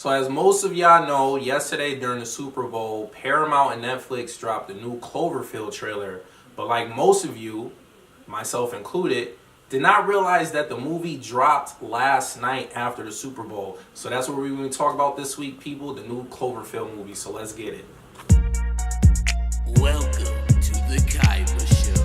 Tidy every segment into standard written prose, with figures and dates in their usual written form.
So as most of y'all know, yesterday during the Super Bowl, Paramount and Netflix dropped the new Cloverfield trailer. But like most of you, myself included, did not realize that the movie dropped last night after the Super Bowl. So that's what we're going to talk about this week, people, the new Cloverfield movie. So let's get it. Welcome to the Kyber Show.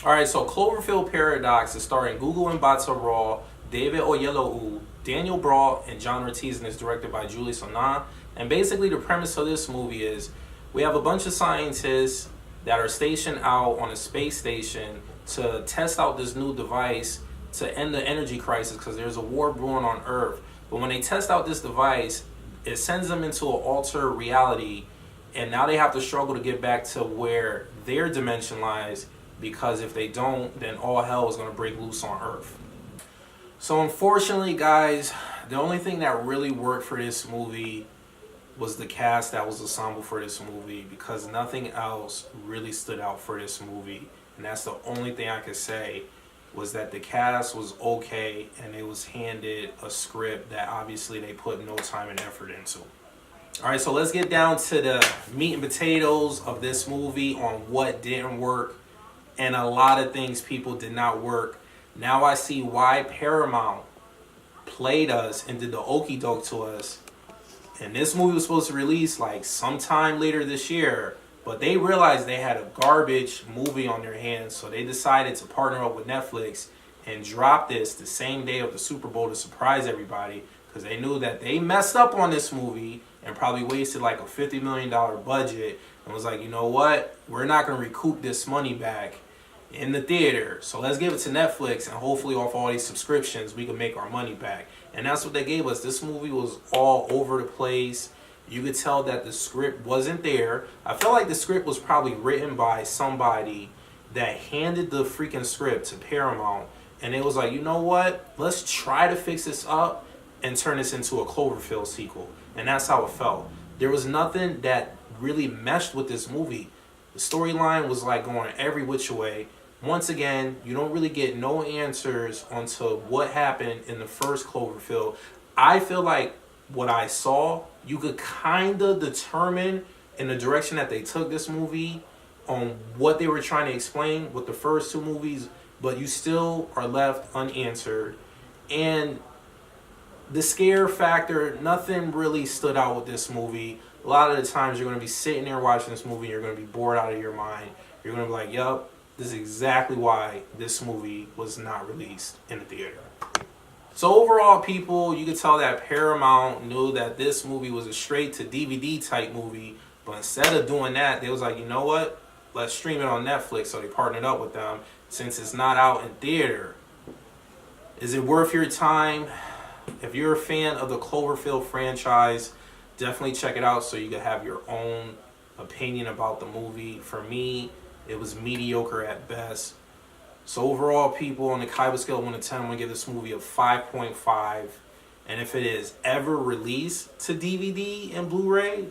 Alright, so Cloverfield Paradox is starring Gugu mbatha-raw, David Oyelowo, Daniel Brawl, and John Ortiz, and is directed by Julie Sonan. And basically the premise of this movie is we have a bunch of scientists that are stationed out on a space station to test out this new device to end the energy crisis because there's a war brewing on Earth. But when they test out this device, it sends them into an altered reality, and now they have to struggle to get back to where their dimension lies, because if they don't, then all hell is going to break loose on Earth. So unfortunately, guys, the only thing that really worked for this movie was the cast that was assembled for this movie, because nothing else really stood out for this movie. And that's the only thing I could say, was that the cast was okay and it was handed a script that obviously they put no time and effort into. Alright, so let's get down to the meat and potatoes of this movie on what didn't work. And a lot of things, people, did not work. Now I see why Paramount played us and did the okie doke to us. And this movie was supposed to release like sometime later this year, but they realized they had a garbage movie on their hands, so they decided to partner up with Netflix and drop this the same day of the Super Bowl to surprise everybody, because they knew that they messed up on this movie and probably wasted like a $50 million budget and was like, you know what, we're not going to recoup this money back in the theater, so let's give it to Netflix, and hopefully off all these subscriptions we can make our money back. And that's what they gave us. This movie was all over the place. You could tell that the script wasn't there. I felt like the script was probably written by somebody that handed the freaking script to Paramount, and it was like, you know what, let's try to fix this up and turn this into a Cloverfield sequel. And that's how it felt. There was nothing that really meshed with this movie. The storyline was like going every which way. Once again, you don't really get no answers onto what happened in the first Cloverfield. I feel like what I saw, you could kind of determine in the direction that they took this movie on what they were trying to explain with the first two movies, but you still are left unanswered. And the scare factor, nothing really stood out with this movie. A lot of the times you're going to be sitting there watching this movie, you're going to be bored out of your mind. You're going to be like, yup, this is exactly why this movie was not released in the theater. So overall, people, you could tell that Paramount knew that this movie was a straight to DVD type movie, but instead of doing that, they was like, you know what, let's stream it on Netflix. So they partnered up with them since it's not out in theater. Is it worth your time? If you're a fan of the Cloverfield franchise, definitely check it out so you can have your own opinion about the movie. For me, it was mediocre at best. So overall, people, on the Kyber scale of 1 to 10, I'm going to give this movie a 5.5. And if it is ever released to DVD and Blu-ray,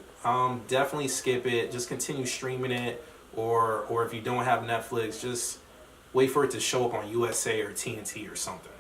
definitely skip it. Just continue streaming it. Or if you don't have Netflix, just wait for it to show up on USA or TNT or something.